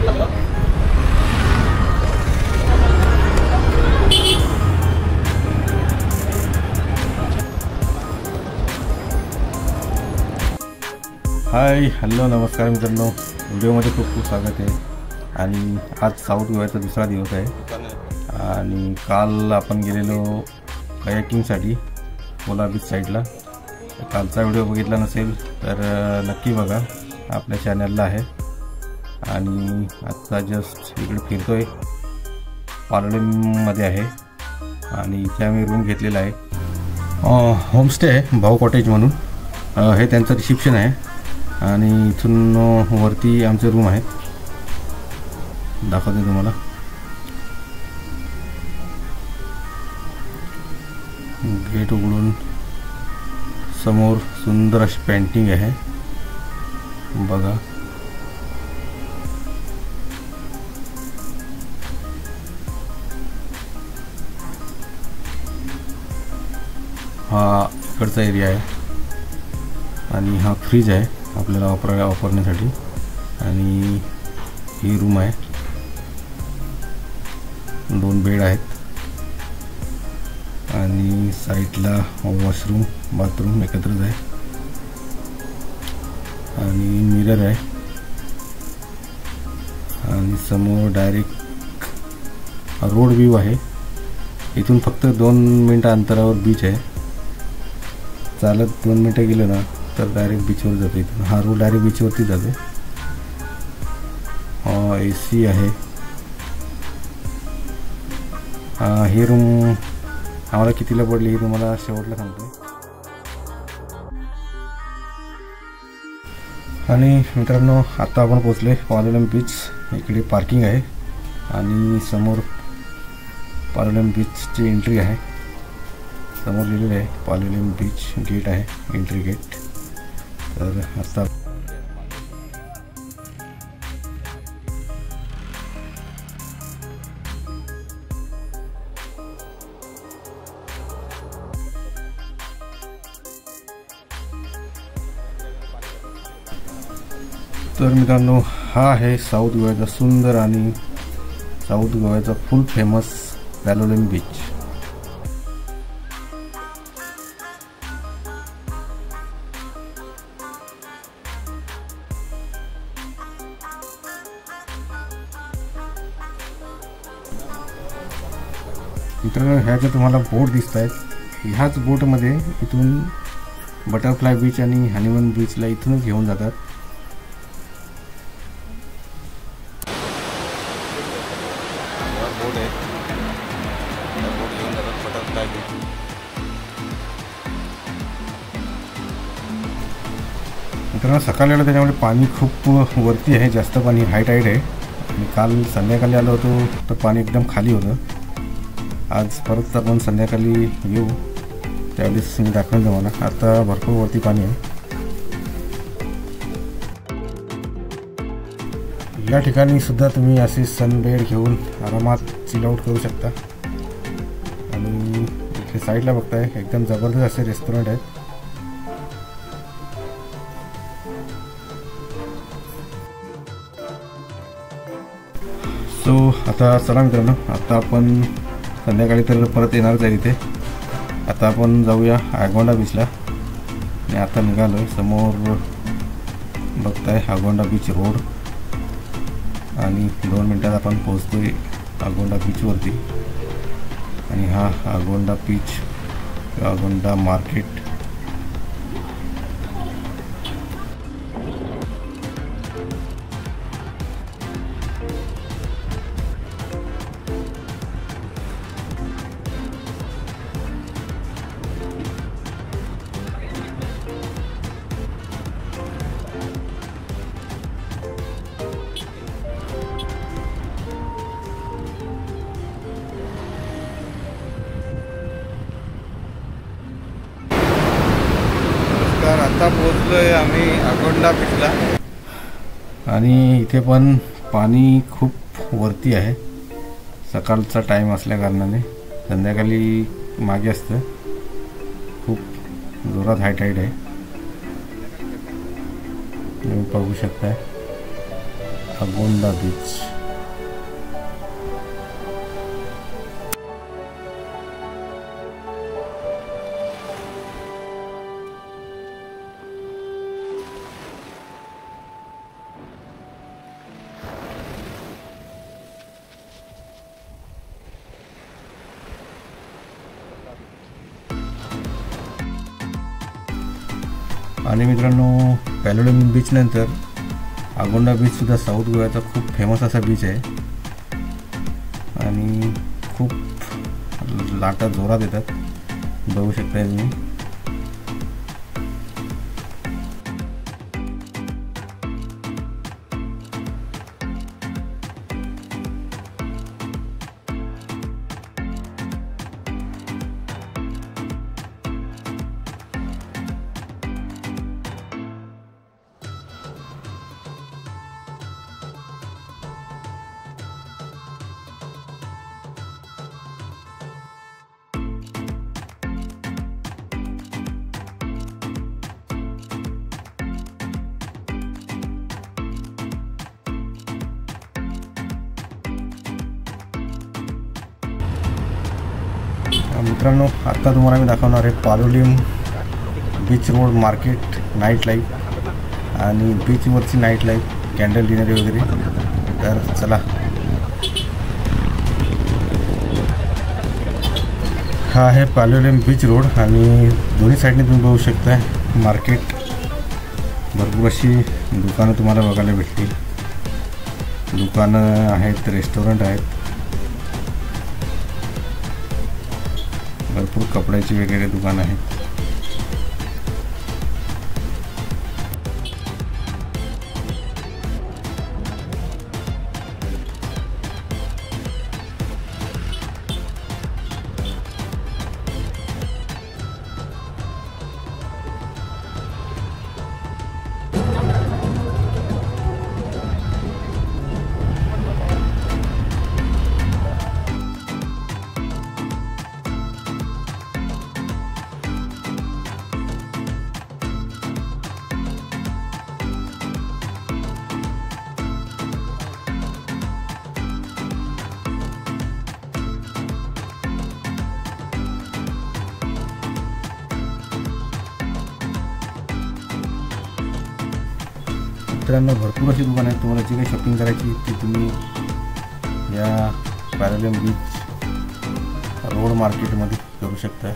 Hi hello नमस्कार मित्रांनो, व्हिडिओमध्ये खूप खूप स्वागत आहे। आणि आज साऊथ गोव्याचा दुसरा दिवस आहे आणि काल आपण गेलेलो कायाकिंगसाठी कोला बीच साईडला। कालचा व्हिडिओ बघितला नसेल तर नक्की बघा, आपल्या चॅनलला आहे। आणि आता जस्ट इकडे फिरतोय, पालोलेममध्ये आहे आणि इथे आम्ही रूम घेतलेला आहे। होमस्टे आहे भाऊ कॉटेज म्हणून, हे त्यांचं रिसेप्शन आहे आणि इथून वरती आमचे रूम आहेत, दाखवते तुम्हाला। गेट उघडून समोर सुंदर अशी पेंटिंग आहे बघा। हा इकडचा एरिया आहे आणि हा फ्रीज आहे आपल्याला वापरण्यासाठी। आणि ही रूम आहे, 2 बेड आहेत आणि साईडला वॉशरूम बाथरूम एकत्रच आहे आणि मिरर आहे आणि समोर डायरेक्ट रोड व्ह्यू आहे। इथून फक्त 2 मिनिटं अंतरावर बीच आहे, चालत 2 मिनिटं गेलं ना तर डायरेक्ट बीचवर जातो। इथून हा रोड डायरेक्ट बीचवरती जातो। AC आहे। ही रूम आम्हाला कितीला पडली हे तुम्हाला शेवटला सांगतो। आणि मित्रांनो आता आपण पोहोचले पालोलेम बीच। इकडे पार्किंग आहे आणि समोर पालोलेम बीचची एंट्री आहे। समोर लिहिलेलं आहे पालोलेम बीच गेट आहे, एंट्री गेट। तर आता तर मित्रांनो हा आहे साऊथ गोव्याचा सुंदर आणि साऊथ गोव्याचा फुल फेमस पालोलेम बीच। मित्रांनो ह्या ज्या तुम्हाला बोट दिसत आहेत, ह्याच बोटमध्ये इथून बटरफ्लाय बीच आणि हनीमून बीचला इथूनच घेऊन जातात। बोट आहे, बोट घेऊन जातात बटरफ्लाय बीच। मित्रांनो सकाळी आलो त्याच्यामुळे पाणी खूप वरती आहे, जास्त पाणी हाय टाईड आहे। आणि काल संध्याकाळी आलो होतो तर पाणी एकदम खाली होतं। आज परत आपण संध्याकाळी येऊ, त्यावेळेस मी दाखवेन तुम्हाला। आता भरपूर वरती पाणी आहे। या ठिकाणी सुद्धा तुम्ही असे सनबेड घेऊन आरामात चिल आउट करू शकता। आणि इथे साईडला बघताय एकदम जबरदस्त असे रेस्टॉरंट आहेत। सो आता चला मित्रांनो, आता आपण संध्याकाळी तर परत येणारच आहे इथे। आता आपण जाऊया आगोंडा बीचला आणि आता निघालो। समोर बघताय आगोंडा बीच रोड आणि 2 मिनिटात आपण पोहोचतोय आगोंडा बीचवरती। आणि हा आगोंडा बीच, आगोंडा मार्केट। आता पोहोचलोय आम्ही आगोंडा बीचला आणि इथे पण पाणी खूप वरती आहे। सकाळचा टाइम असल्या कारणाने संध्याकाळी मागे असतं, खूप जोरात हाय टाईड आहे, तुम्ही बघू शकता। अगोंडा बीच. आणि मित्रांनो, पॅलोलेम बीच नंतर अगोंडा बीच सुद्धा साऊथ गोव्याचा खूप फेमस असा बीच आहे आणि खूप लाटा जोरात येतात, बघू शकता तुम्ही. मित्रांनो, आत्ता तुम्हाला मी दाखवणार आहे Palolem beach road market night life आणि बीचवरची नाईट लाईफ, कॅन्डल डिनर वगैरे. तर चला. हा आहे पॅलोलेम बीच रोड आणि दोन्ही साईडने तुम्ही बघू शकता मार्केट. भरपूर अशी दुकानं तुम्हाला बघायला भेटतील. दुकानं आहेत, रेस्टॉरंट आहेत, भरपूर कपड्याची वगैरे दुकान आहेत. मित्रांनो, भरपूर अशी दुकान आहेत. तुम्हाला जी काही शॉपिंग करायची ती तुम्ही या पॅलोलेम बीच रोड मार्केटमध्ये करू शकता.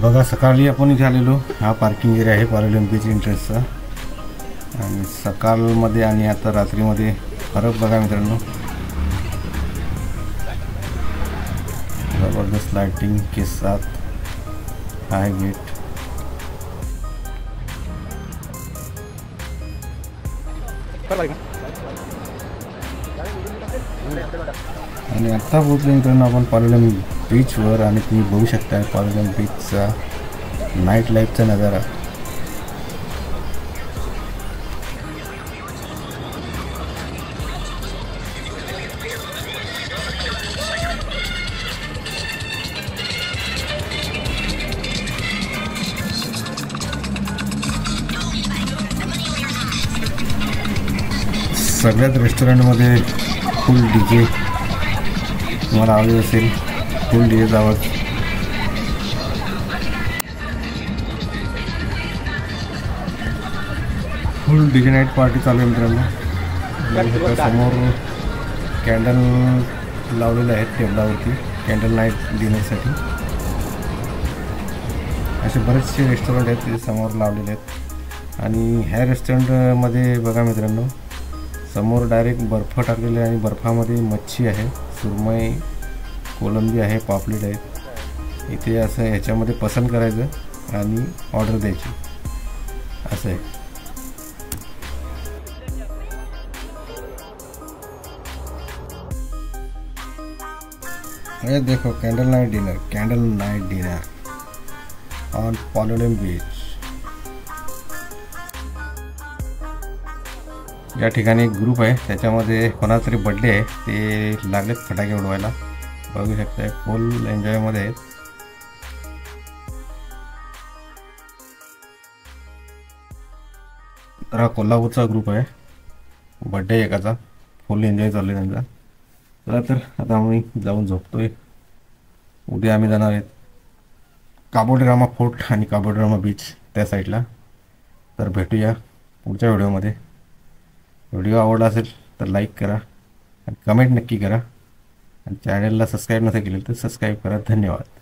बघा, सकाळी आपण इथे आलेलो. हा पार्किंग एरिया आहे पॅलोलेम बीच एंट्रन्सचा. आणि सकाळमध्ये आणि आता रात्रीमध्ये फरक बघा मित्रांनो. जबरदस्त लाइटिंग के साथ आहे गेट. आणि आता पोहोचलो मित्रांनो आपण पॅलोलेम बीचवर. आणि तुम्ही बघू शकता पॅलोलेम बीचचा नाईट लाईफचा नजारा. सगळ्यात रेस्टॉरंटमध्ये फुल डीजे तुम्हाला आवाज असेल. फुल डीजेचा आवाज. फुल डीजे नाईट पार्टी चालू आहे मित्रांनो. समोर कॅन्डल लावलेले आहेत टेबलावरती. Candle night डिनरसाठी. असे बरेचसे रेस्टॉरंट आहेत ते समोर लावलेले आहेत. आणि ह्या रेस्टॉरंटमध्ये बघा मित्रांनो, समोर डायरेक्ट बर्फ टाकलेले आहे आणि बर्फामध्ये मच्छी आहे, सुरमई, कोलंबी आहे, पापलेट आहेत. इथे असं ह्याच्यामध्ये पसंत करायचं आणि ऑर्डर द्यायची, असं आहे. ये देखो candle night dinner on Palolem beach. या ठिकाणी एक ग्रुप आहे, त्याच्यामध्ये कोणाचा तरी बड्डे आहे, ते लागलेत फटाके उडवायला. बघू शकताय फुल एन्जॉयमध्ये आहेत. तर हा कोल्हापूरचा ग्रुप आहे, बड्डे एकाचा, फुल एन्जॉय चालू आहे त्यांचा. चला तर आता आम्ही जाऊन झोपतोय. उद्या आम्ही जाणार आहेत काबोडीरामा फोर्ट आणि काबोडीरामा बीच त्या साईडला. तर भेटूया पुढच्या व्हिडिओमध्ये. व्हिडिओ आवडला असेल तर लाईक करा आणि कमेंट नक्की करा आणि चॅनलला सबस्क्राईब नसेल केलं तर सबस्क्राईब करा. धन्यवाद.